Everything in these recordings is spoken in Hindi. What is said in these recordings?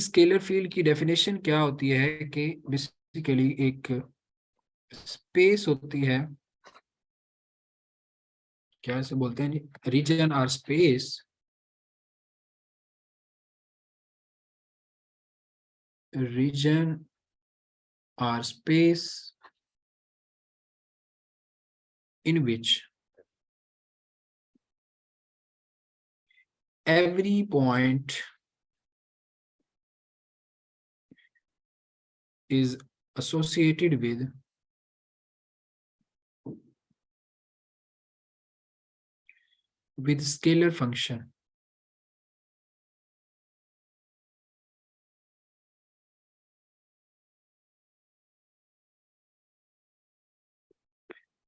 स्केलर फील्ड की डेफिनेशन क्या होती है कि बेसिकली एक स्पेस होती है, क्या से बोलते हैं जी, रीजन और स्पेस, रीजन और space in which every point is associated with scalar function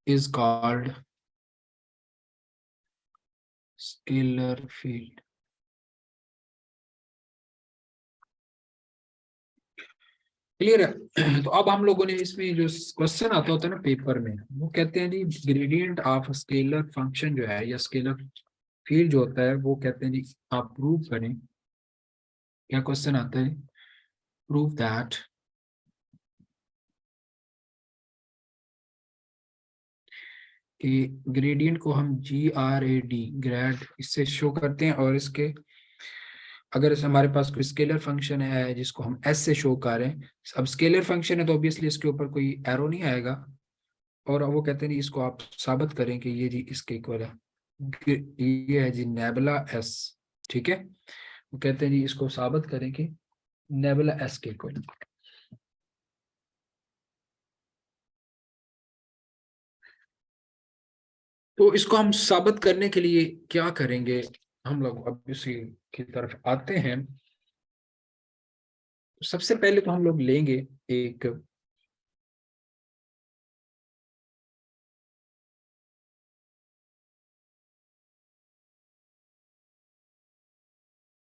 is called scalar field. Clear है? तो अब हम लोगों ने इसमें जो क्वेश्चन आता होता है ना पेपर में, वो कहते हैं जी ग्रेडियंट ऑफ स्केलर फंक्शन जो है या स्केलर फील्ड जो होता है वो कहते हैं जी आप प्रूव करें। क्या क्वेश्चन आता है? प्रूव दैट कि ग्रेडियंट को हम GRAD ग्रेड इससे शो करते हैं, और इसके अगर हमारे पास कोई स्केलर फंक्शन है जिसको हम एस से शो कर रहे हैं, अब स्केलर फंक्शन है तो ऑब्वियसली इसके ऊपर कोई एरो नहीं आएगा, और वो कहते हैं जी इसको आप साबित करें कि ये जी इसके इक्वल है, ये है जी नेबुला एस। ठीक है, वो कहते हैं जी इसको साबित करें कि नेबुला एस के इक्वल। तो इसको हम साबित करने के लिए क्या करेंगे, हम लोग अब इसी की तरफ आते हैं। सबसे पहले तो हम लोग लेंगे एक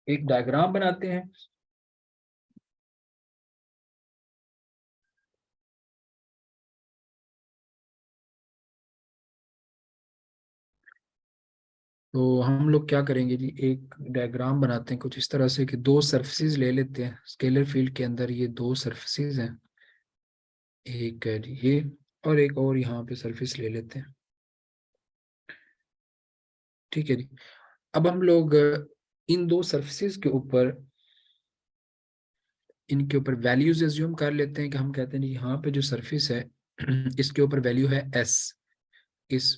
एक डायग्राम बनाते हैं। तो हम लोग क्या करेंगे जी, एक डायग्राम बनाते हैं कुछ इस तरह से कि दो सरफेसेस ले लेते हैं स्केलर फील्ड के अंदर। ये दो सरफेसेस हैं, एक है जी ये, और एक और यहाँ पे सरफेस ले लेते हैं। ठीक है जी, अब हम लोग इन दो सरफेसेस के ऊपर इनके ऊपर वैल्यूज एज्यूम कर लेते हैं कि हम कहते हैं जी यहाँ पे जो सरफेस है इसके ऊपर वैल्यू है एस। इस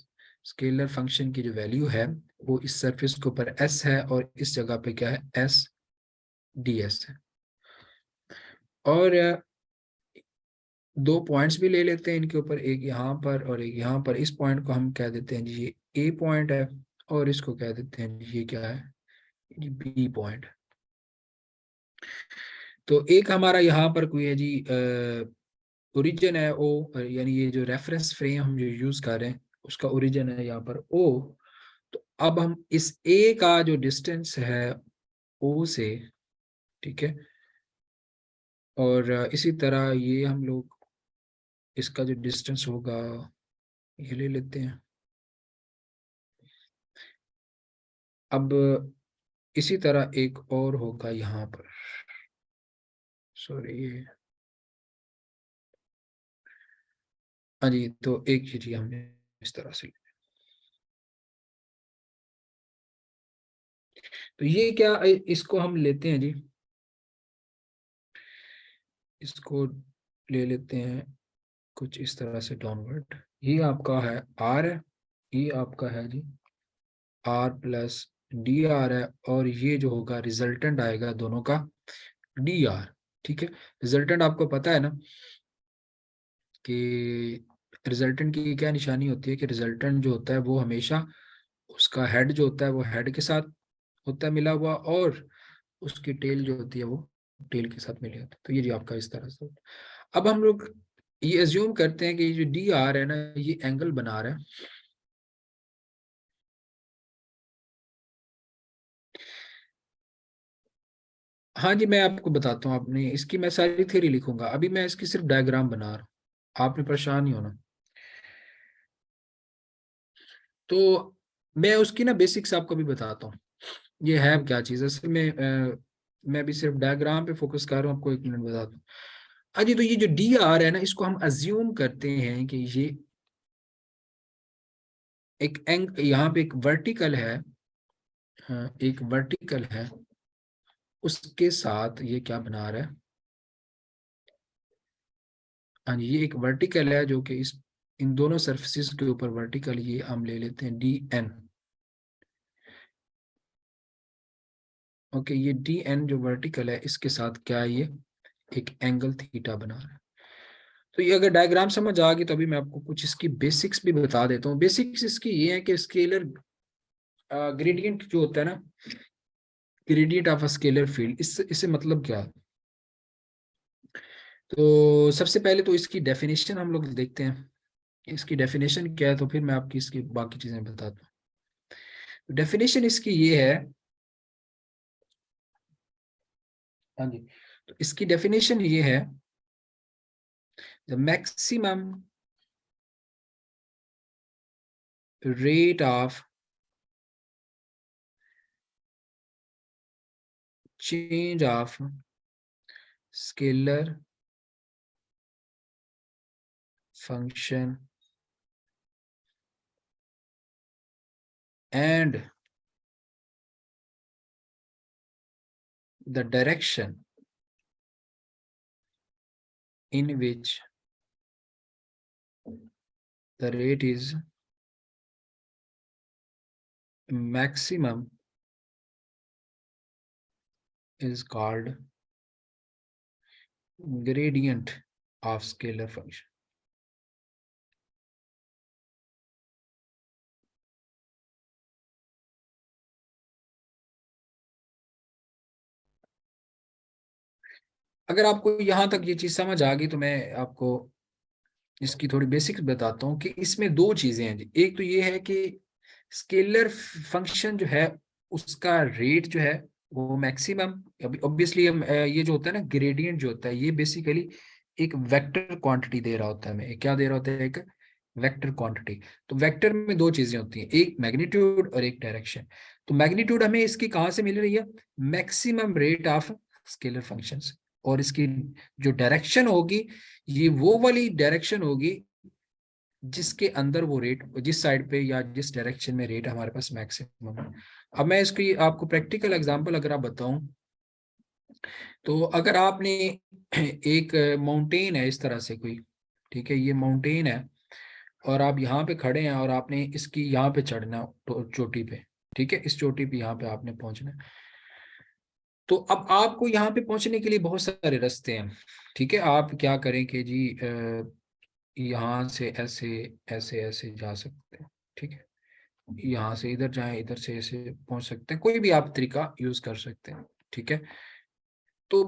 स्केलर फंक्शन की जो वैल्यू है वो इस सरफेस के ऊपर एस है, और इस जगह पे क्या है, एस डी एस है। और दो पॉइंट्स भी ले लेते हैं इनके ऊपर, एक यहाँ पर और एक यहाँ पर। इस पॉइंट को हम कह देते हैं जी ये ए पॉइंट है, और इसको कह देते हैं जी ये क्या है, जी बी पॉइंट। तो एक हमारा यहाँ पर कोई है जी ओरिजिन है ओ, यानी ये जो रेफरेंस फ्रेम हम जो यूज कर रहे हैं उसका ओरिजिन है यहाँ पर ओ। तो अब हम इस ए का जो डिस्टेंस है ओ से, ठीक है, और इसी तरह ये हम लोग इसका जो डिस्टेंस होगा ये ले लेते हैं। अब इसी तरह एक और होगा यहाँ पर, सॉरी ये, हाँ जी, तो एक ही जी हमने इस तरह से। तो ये क्या, इसको हम लेते हैं जी, इसको ले लेते हैं कुछ इस तरह से डाउनवर्ड। ये आपका है आर है, ये आपका है जी आर प्लस डी आर है, और ये जो होगा रिजल्टेंट आएगा दोनों का डी आर। ठीक है, रिजल्टेंट आपको पता है ना कि रिजल्टेंट की क्या निशानी होती है, कि रिजल्टेंट जो होता है वो हमेशा उसका हेड जो होता है वो हेड के साथ होता है मिला हुआ, और उसकी टेल जो होती है वो टेल के साथ मिली होती है। तो ये जी आपका इस तरह से होता है। अब हम लोग ये एज्यूम करते हैं कि ये जो डी आर है ना ये एंगल बना रहा है। हाँ जी, मैं आपको बताता हूँ, आपने इसकी मैं सारी थ्योरी लिखूंगा, अभी मैं इसकी सिर्फ डायग्राम बना रहा हूँ, आपने परेशान नहीं होना। तो मैं उसकी ना बेसिक्स आपको भी बताता हूँ। ये है क्या चीज़ असल में, मैं भी सिर्फ डायग्राम पे फोकस कर रहा हूँ, आपको 1 मिनट बताता हूँ। अजी तो ये जो डी आर है ना, इसको हम अज्यूम करते हैं कि ये एक यहाँ पे एक वर्टिकल है, हाँ, एक वर्टिकल है, उसके साथ ये क्या बना रहा है, हाँ जी, ये एक वर्टिकल है जो कि इस इन दोनों सरफेसिस के ऊपर वर्टिकल, ये हम ले लेते हैं डी एन। ओके, ये डी एन जो वर्टिकल है इसके साथ क्या है, ये एक एंगल थीटा बना रहा है। तो ये अगर डायग्राम समझ आ गई तो अभी मैं आपको कुछ इसकी बेसिक्स भी बता देता हूँ। बेसिक्स इसकी ये है कि स्केलर ग्रेडियंट जो होता है ना, gradient of a scalar field, इससे मतलब क्या है। तो सबसे पहले तो इसकी डेफिनेशन हम लोग देखते हैं, इसकी डेफिनेशन क्या है, तो फिर मैं आपकी इसकी बाकी चीजें बताता हूँ। डेफिनेशन इसकी ये है, हाँ जी, तो इसकी डेफिनेशन ये है, the maximum rate of change of scalar function and the direction in which the rate is maximum is called gradient of scalar function. अगर आपको यहां तक ये चीज समझ आ गई तो मैं आपको इसकी थोड़ी बेसिक्स बताता हूँ कि इसमें दो चीजें हैं जी। एक तो ये है कि स्केलर फंक्शन जो है उसका रेट जो है वो मैक्सिमम, ऑब्वियसली ये जो होता है ना ग्रेडियंट जो होता है, ये बेसिकली एक वेक्टर क्वांटिटी दे रहा होता है हमें। क्या दे रहा होता है, एक वेक्टर क्वांटिटी। तो वेक्टर में दो चीजें होती हैं, एक मैग्नीट्यूड और एक डायरेक्शन। तो मैग्नीट्यूड हमें इसकी कहाँ से मिल रही है, maximum rate of scalar functions, और इसकी जो डायरेक्शन होगी ये वो वाली डायरेक्शन होगी जिसके अंदर वो रेट, जिस साइड पे या जिस डायरेक्शन में रेट हमारे पास मैक्सिमम है। अब मैं इसकी आपको प्रैक्टिकल एग्जांपल अगर आप बताऊं, तो अगर आपने एक माउंटेन है इस तरह से कोई, ठीक है, ये माउंटेन है और आप यहाँ पे खड़े हैं और आपने इसकी यहाँ पे चढ़ना चोटी पे, ठीक है, इस चोटी पे यहाँ पे आपने पहुंचना है। तो अब आपको यहाँ पे पहुंचने के लिए बहुत सारे रास्ते हैं, ठीक है। आप क्या करें कि जी यहाँ से ऐसे ऐसे ऐसे जा सकते हैं, ठीक है, यहाँ से इधर जाएं, इधर से ऐसे पहुंच सकते हैं, कोई भी आप तरीका यूज कर सकते हैं, ठीक है। तो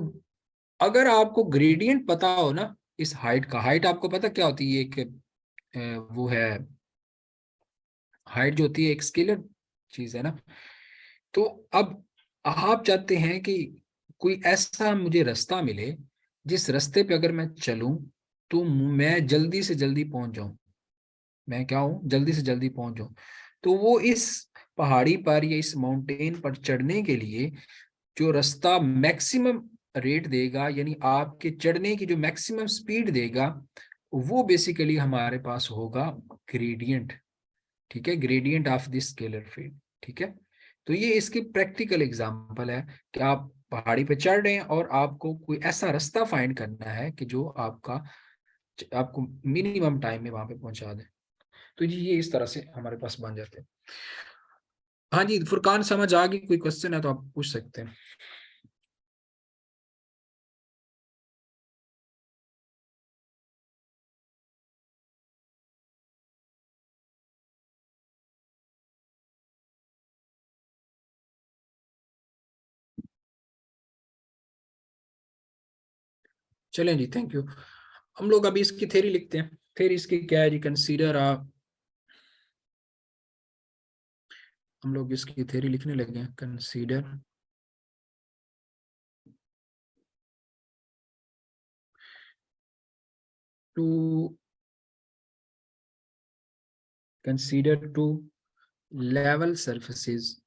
अगर आपको ग्रेडियंट पता हो ना इस हाइट का, हाइट आपको पता क्या होती है, एक वो है, हाइट जो होती है एक स्केलर चीज है ना। तो अब आप चाहते हैं कि कोई ऐसा मुझे रास्ता मिले जिस रास्ते पे अगर मैं चलूं तो मैं जल्दी से जल्दी पहुंच जाऊं, मैं क्या हूं, जल्दी से जल्दी पहुंच जाऊं। तो वो इस पहाड़ी पर या इस माउंटेन पर चढ़ने के लिए जो रास्ता मैक्सिमम रेट देगा, यानी आपके चढ़ने की जो मैक्सिमम स्पीड देगा, वो बेसिकली हमारे पास होगा ग्रेडियंट, ठीक है, gradient of this scalar field, ठीक है। तो ये इसकी प्रैक्टिकल एग्जांपल है कि आप पहाड़ी पे चढ़ रहे हैं और आपको कोई ऐसा रास्ता फाइंड करना है कि जो आपको मिनिमम टाइम में वहां पे पहुंचा दे। तो जी ये इस तरह से हमारे पास बन जाते हैं। हाँ जी फुरकान, समझ आ गई, कोई क्वेश्चन है तो आप पूछ सकते हैं। चलें जी, थैंक यू। हम लोग अभी इसकी थ्योरी लिखते हैं। फिर इसकी क्या है जी, कंसीडर आप, हम लोग इसकी थ्योरी लिखने लगे हैं। Consider two consider two level surfaces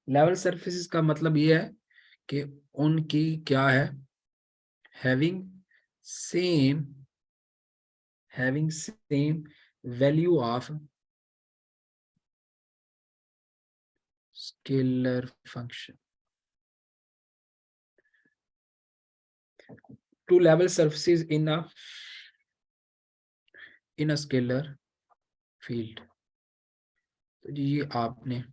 level surfaces का मतलब ये है कि उनकी क्या है, having same value of scalar function. Two level surfaces in a scalar field. तो जी ये आपने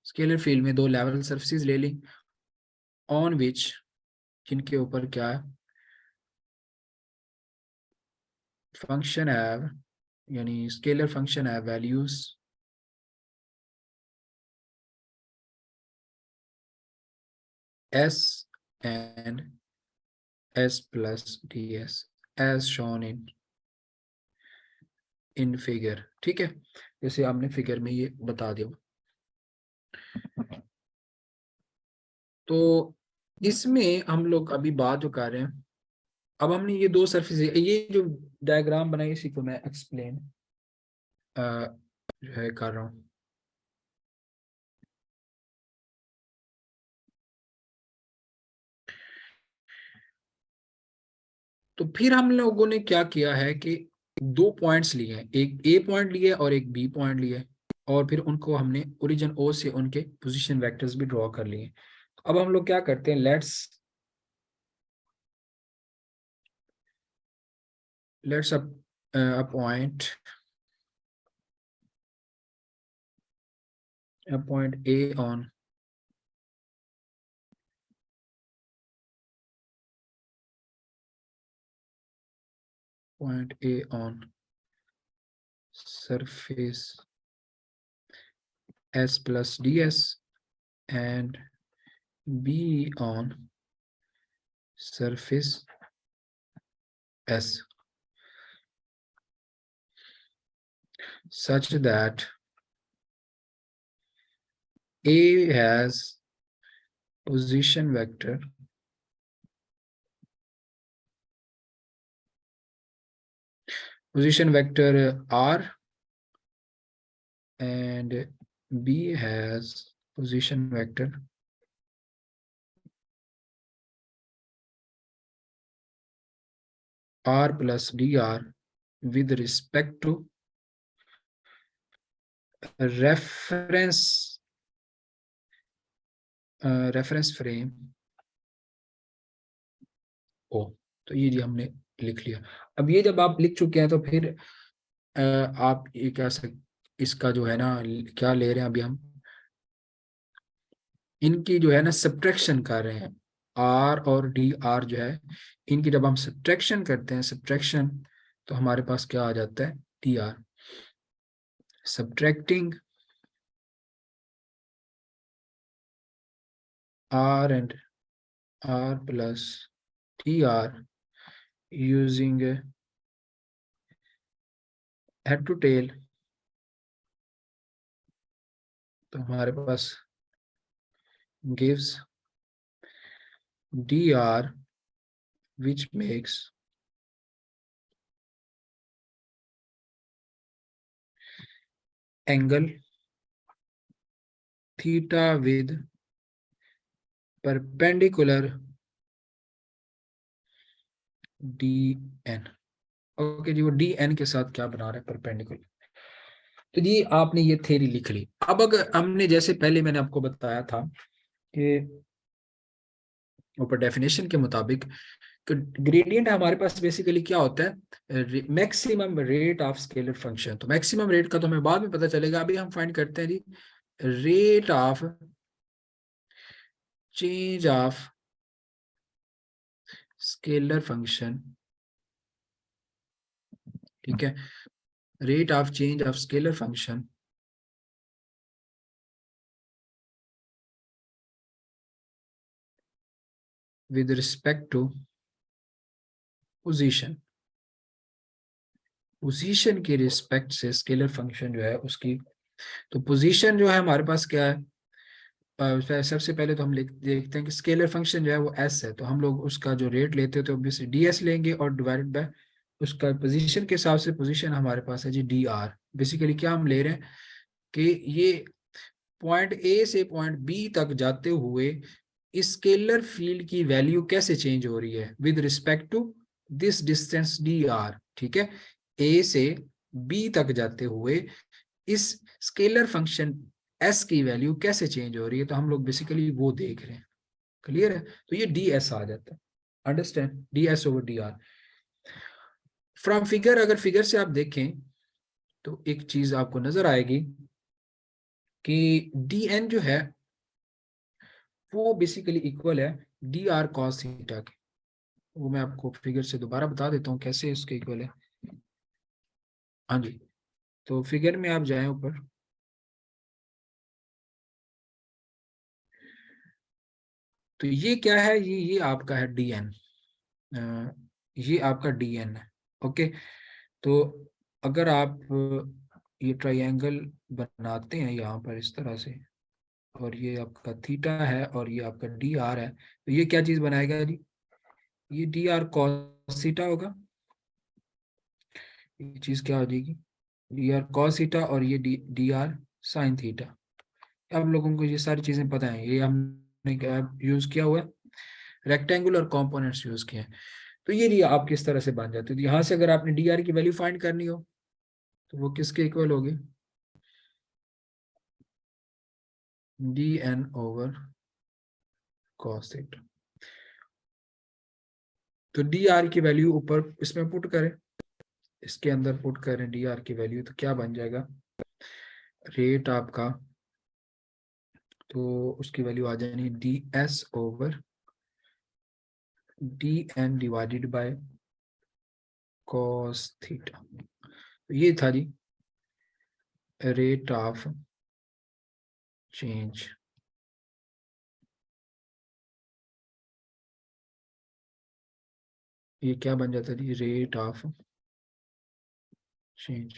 स्केलर फील्ड में दो लेवल सरफेसेस ले ली, ऑन विच, जिनके ऊपर क्या है, फंक्शन है, यानी स्केलर फंक्शन है values s and s plus ds as shown in figure. ठीक है, जैसे आपने फिगर में ये बता दिया। तो इसमें हम लोग अभी बात जो कर रहे हैं, अब हमने ये दो सरफेस, ये जो डायग्राम बनाई इसी को मैं एक्सप्लेन जो है कर रहा हूँ। तो फिर हम लोगों ने क्या किया है कि दो पॉइंट्स लिए हैं, एक ए पॉइंट लिए और एक बी पॉइंट लिए, और फिर उनको हमने ओरिजिन ओ से उनके पोजीशन वेक्टर्स भी ड्रॉ कर लिए। अब हम लोग क्या करते हैं, let's appoint A on point A on surface S plus ds and B on surface S, such that A has position vector R and B has position vector R plus dr with respect to reference frame O। तो ये जी हमने लिख लिया। अब ये जब आप लिख चुके हैं तो फिर आप ये क्या इसका जो है ना क्या ले रहे हैं, अभी हम इनकी जो है ना सब्ट्रैक्शन कर रहे हैं। आर और डी आर जो है, इनकी जब हम सब्ट्रैक्शन करते हैं, सब्ट्रैक्शन, तो हमारे पास क्या आ जाता है, T R. Subtracting R and R plus T R using head to tail, तो हमारे पास gives dr which makes angle theta with perpendicular dn। Okay जी, वो dn के साथ क्या बना रहा है, परपेंडिकुलर। तो जी आपने ये थ्योरी लिख ली। अब अगर हमने जैसे पहले मैंने आपको बताया था कि ऊपर डेफिनेशन के मुताबिक ग्रेडियंट हमारे पास बेसिकली क्या होता है, maximum rate of scalar function. तो मैक्सिमम रेट का तो हमें बाद में पता चलेगा, अभी हम फाइंड करते हैं जी rate of change of scalar function. ठीक है, rate of change of scalar function with respect to position. Position के रिस्पेक्ट से स्केलर फंक्शन जो है उसकी, तो पोजीशन जो है हमारे पास क्या है, सबसे पहले तो हम देखते हैं कि स्केलर फंक्शन जो है वो एस है, तो हम लोग उसका जो रेट लेते हैं तो ऑब्वियसली डी एस लेंगे और डिवाइडेड बाय उसका पोजीशन के हिसाब से, पोजीशन हमारे पास है जी डी आर। बेसिकली क्या हम ले रहे हैं कि ये पॉइंट ए से पॉइंट बी तक जाते हुए स्केलर फील्ड की वैल्यू कैसे चेंज हो रही है with respect to this distance d r. ठीक है, ए से बी तक जाते हुए इस स्केलर फंक्शन एस की वैल्यू कैसे चेंज हो रही है, तो हम लोग बेसिकली वो देख रहे हैं। क्लियर है? तो ये डी एस आ जाता है, understand, D S over D R. From figure, अगर फिगर से आप देखें तो एक चीज आपको नजर आएगी कि डी एन जो है वो बेसिकली इक्वल है डी आर कॉस थीटा के। वो मैं आपको फिगर से दोबारा बता देता हूँ कैसे इसके इक्वल है। हाँ जी, तो फिगर में आप जाएं ऊपर, तो ये क्या है, ये आपका है डी एन, ये आपका डी एन है। ओके, तो अगर आप ये ट्रायंगल बनाते हैं यहाँ पर इस तरह से, और ये आपका थीटा है और ये आपका डी आर है, तो ये क्या चीज बनाएगा जी, ये डी आर कॉस थीटा होगा। ये चीज क्या हो जाएगी, डी आर कॉस थीटा, और ये डी आर साइन थीटा। आप लोगों को ये सारी चीजें पता है, ये हमने यूज किया हुआ है, रेक्टेंगुलर कंपोनेंट्स यूज किए हैं। तो ये आप किस तरह से बन जाते हो, तो यहाँ से अगर आपने डी आर की वैल्यू फाइंड करनी हो तो वो किसके इक्वल होगी, d n over cos theta. तो डी आर की वैल्यू ऊपर इसमें पुट करें, इसके अंदर पुट करें डी आर की वैल्यू, तो क्या बन जाएगा रेट आपका, तो उसकी वैल्यू आ जानी d S over D n divided by cos theta. तो ये था जी रेट ऑफ चेंज। ये क्या बन जाता है जी, rate of change.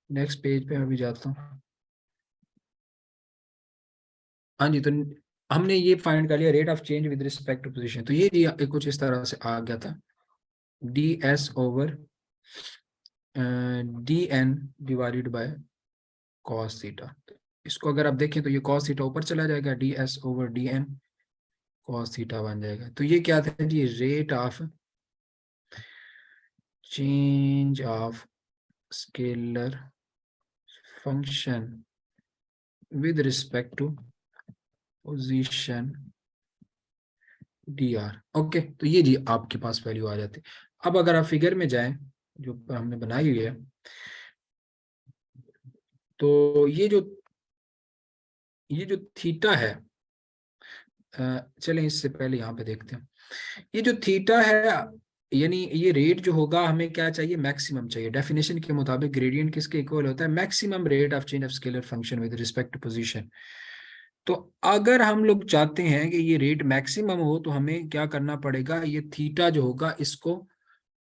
Next page पे मैं भी जाता हूँ। हाँ जी, तो हमने ये फाइंड कर लिया rate of change with respect to position. तो ये कुछ इस तरह से आ गया था, d S over D n divided by cos theta. इसको अगर आप देखें तो ये कॉस थीटा ऊपर चला जाएगा, D S over D N cos theta बन जाएगा। तो ये क्या था जी, rate of change of scalar function with respect to position D R. Okay, तो ये जी आपके पास वैल्यू आ जाती है। अब अगर आप फिगर में जाएं जो हमने बनाई हुई है, तो ये जो थीटा है, चलें इससे पहले यहाँ पे देखते हैं, ये जो थीटा है, यानी ये रेट जो होगा हमें क्या चाहिए, मैक्सिमम चाहिए। डेफिनेशन के मुताबिक ग्रेडियंट किसके इक्वल होता है, maximum rate of change of scalar function with respect to position. तो अगर हम लोग चाहते हैं कि ये रेट मैक्सिमम हो तो हमें क्या करना पड़ेगा, ये थीटा जो होगा इसको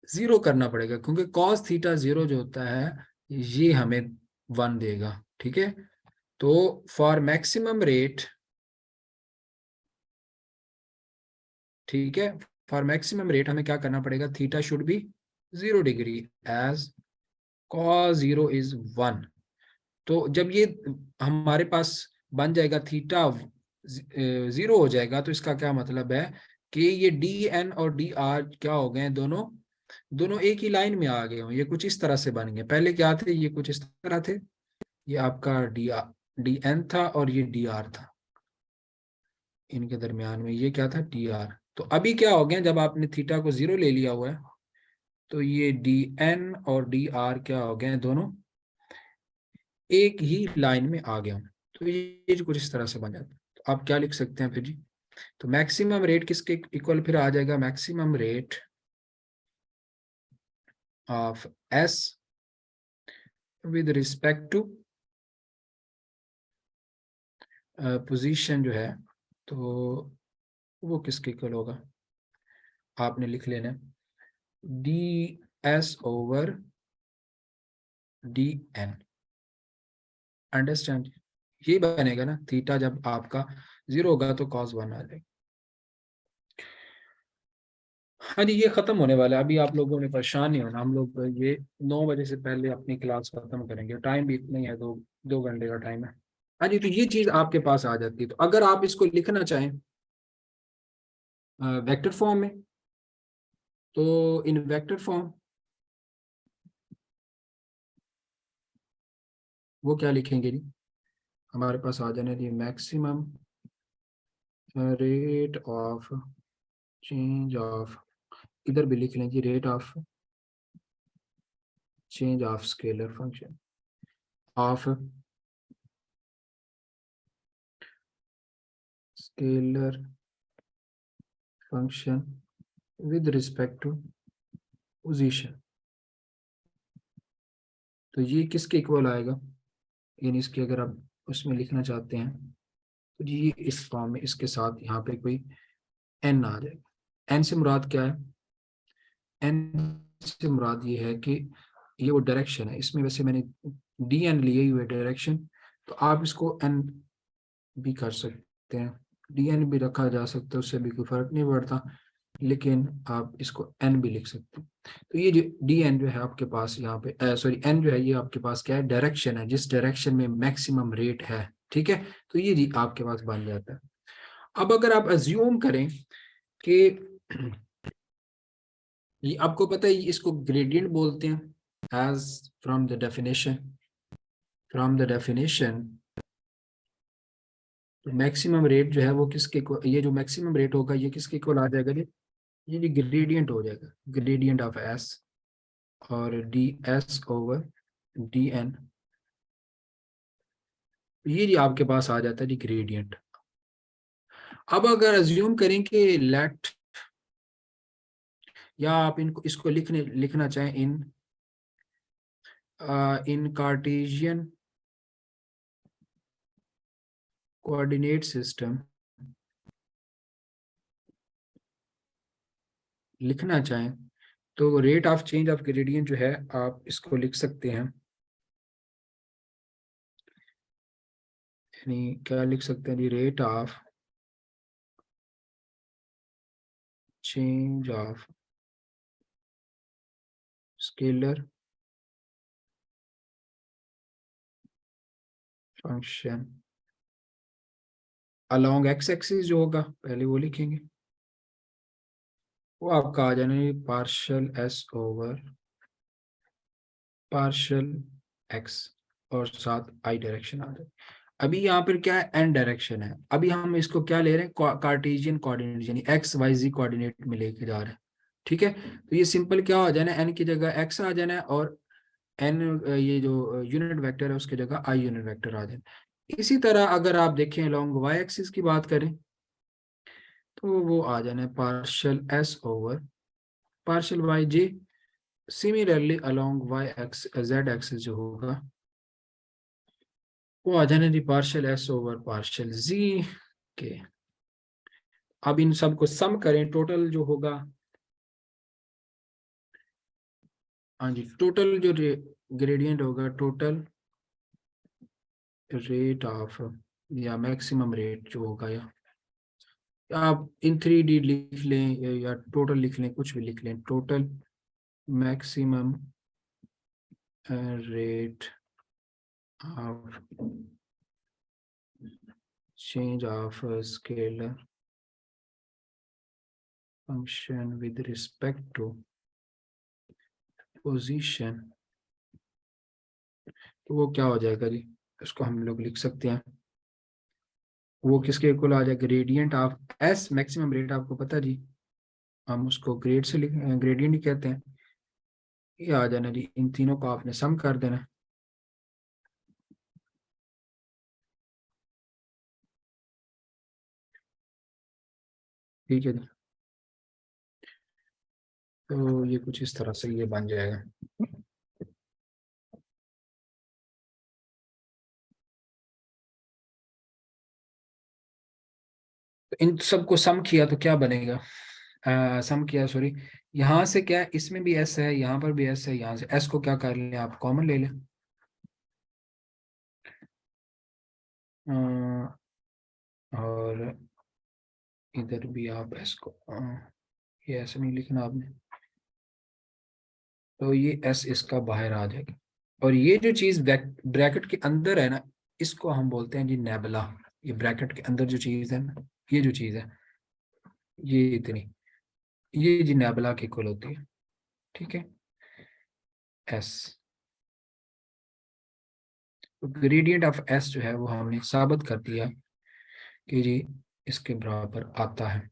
जीरो करना पड़ेगा, क्योंकि कॉस थीटा जीरो जो होता है ये हमें 1 देगा। ठीक है, तो फॉर मैक्सिमम रेट, ठीक है, फॉर मैक्सिमम रेट हमें क्या करना पड़ेगा, theta should be 0 degree as cos 0 is 1। तो जब ये हमारे पास बन जाएगा थीटा 0 हो जाएगा, तो इसका क्या मतलब है कि ये डी एन और डी आर क्या हो गए, दोनों दोनों एक ही लाइन में आ गए हों। ये कुछ इस तरह से बन गए, पहले क्या थे, ये कुछ इस तरह थे, ये आपका डी एन था और ये डी आर था, इनके दरमियान में ये क्या था, डी आर। तो अभी क्या हो गया, जब आपने थीटा को 0 ले लिया हुआ है, तो ये डी एन और डी आर क्या हो गए, दोनों एक ही लाइन में आ गया। तो ये जो कुछ इस तरह से बन जाता है। तो आप क्या लिख सकते हैं फिर जी, तो मैक्सिमम रेट किसके इक्वल फिर आ जाएगा, maximum rate of S with respect to position जो है, तो वो किसके इक्वल होगा, आपने लिख लेना d S over D n. Understand, ये बनेगा ना, थीटा जब आपका 0 होगा तो cos 1 आ जाएगा। हाँ जी, ये खत्म होने वाला है, अभी आप लोगों ने परेशान नहीं होना, हम लोग ये 9 बजे से पहले अपनी क्लास खत्म करेंगे, टाइम भी इतना ही है, 2 घंटे का टाइम है। हाँ जी, तो ये चीज आपके पास आ जाती है। तो अगर आप इसको लिखना चाहें वेक्टर फॉर्म में, तो इन वेक्टर फॉर्म वो क्या लिखेंगे जी, हमारे पास आ जाने जी maximum rate of change of, इधर भी लिख लें जी rate of change of scalar function of scalar function with respect to position. तो ये किसके इक्वल आएगा, यानी इसके अगर आप उसमें लिखना चाहते हैं तो ये इस फॉर्म में इसके साथ यहाँ पे कोई एन आ जाएगा। एन से मुराद क्या है, एन से मुराद ये है कि ये वो डायरेक्शन है, इसमें वैसे मैंने डी एन लिए हुए डायरेक्शन, तो आप इसको एन भी कर सकते हैं, डी एन भी रखा जा सकता है, उससे भी कोई फर्क नहीं पड़ता, लेकिन आप इसको एन भी लिख सकते हैं। तो ये जो डी एन जो है आपके पास यहाँ पे सॉरी एन जो है ये आपके पास क्या है, डायरेक्शन है, जिस डायरेक्शन में मैक्सिमम रेट है। ठीक है, तो ये जी आपके पास बन जाता है। अब अगर आप अज्यूम करें कि ये आपको पता है इसको ग्रेडियंट बोलते हैं, as from the definition, from the definition maximum rate जो है वो किसके ये जो मैक्सिमम रेट होगा ये किसके इक्वल आ जाएगा जी, ये ग्रेडियंट हो जाएगा, ग्रेडियंट ऑफ एस और d S over D n. ये जी आपके पास आ जाता है जी ग्रेडियंट। अब अगर अज्यूम करें कि लेट, या आप इनको इसको लिखना चाहें इन कार्टेशियन कोऑर्डिनेट सिस्टम, लिखना चाहें तो rate of change of gradient जो है आप इसको लिख सकते हैं, यानी क्या लिख सकते हैं जी, rate of change of scalar function along x axis जो होगा पहले वो लिखेंगे, वो आपका आ जाना है partial s over partial x और साथ आई डायरेक्शन आ जाए। अभी यहाँ पर क्या है, एन डायरेक्शन है, अभी हम इसको क्या ले रहे हैं, कार्टेशियन कोऑर्डिनेट यानी एक्स वाई जी कोऑर्डिनेट में लेके जा रहे हैं। ठीक है, तो ये सिंपल क्या हो जाना है, एन की जगह एक्स आ जाना है और एन ये जो यूनिट वेक्टर है उसकी जगह आई यूनिट वेक्टर आ जाए। इसी तरह अगर आप देखें लॉन्ग वाई एक्सिस की बात करें तो वो आ जाना है partial s over partial y j. Similarly along y x z axis जो होगा वो आ जाना है partial s over partial g k. अब इन सबको सम करें, टोटल जो होगा, हाँ जी, टोटल जो ग्रेडियंट होगा, टोटल रेट ऑफ या मैक्सिमम रेट जो होगा, या आप इन 3D लिख लें या टोटल लिख लें, कुछ भी लिख लें, total maximum rate of change of scalar function with respect to position. तो वो क्या हो जाएगा जी, इसको हम लोग लिख सकते हैं, वो किसके इक्वल आ जाएगा, gradient of S maximum rate, आपको पता जी हम उसको ग्रेड से लिख ग्रेडियंट ही कहते हैं। ये आ जाना जी, इन तीनों को आपने सम कर देना। ठीक है जी, तो ये कुछ इस तरह से ये बन जाएगा। तो इन सबको सम किया तो क्या बनेगा, सम किया सॉरी, यहाँ से क्या है, इसमें भी एस है, यहाँ पर भी एस है, यहाँ से एस को क्या कर लें आप कॉमन ले लें, और इधर भी आप एस को ये ऐसे नहीं लिखना आपने, तो ये एस इसका बाहर आ जाएगा। और ये जो चीज ब्रैकेट के अंदर है ना, इसको हम बोलते हैं जी नेबुला। ये ब्रैकेट के अंदर जो चीज है ना, ये जो चीज है, ये इतनी, ये जी नेबुला की इक्वल होती है। ठीक है, एस। तो ग्रेडियंट ऑफ एस जो है वो हमने साबित कर दिया कि जी इसके बराबर आता है।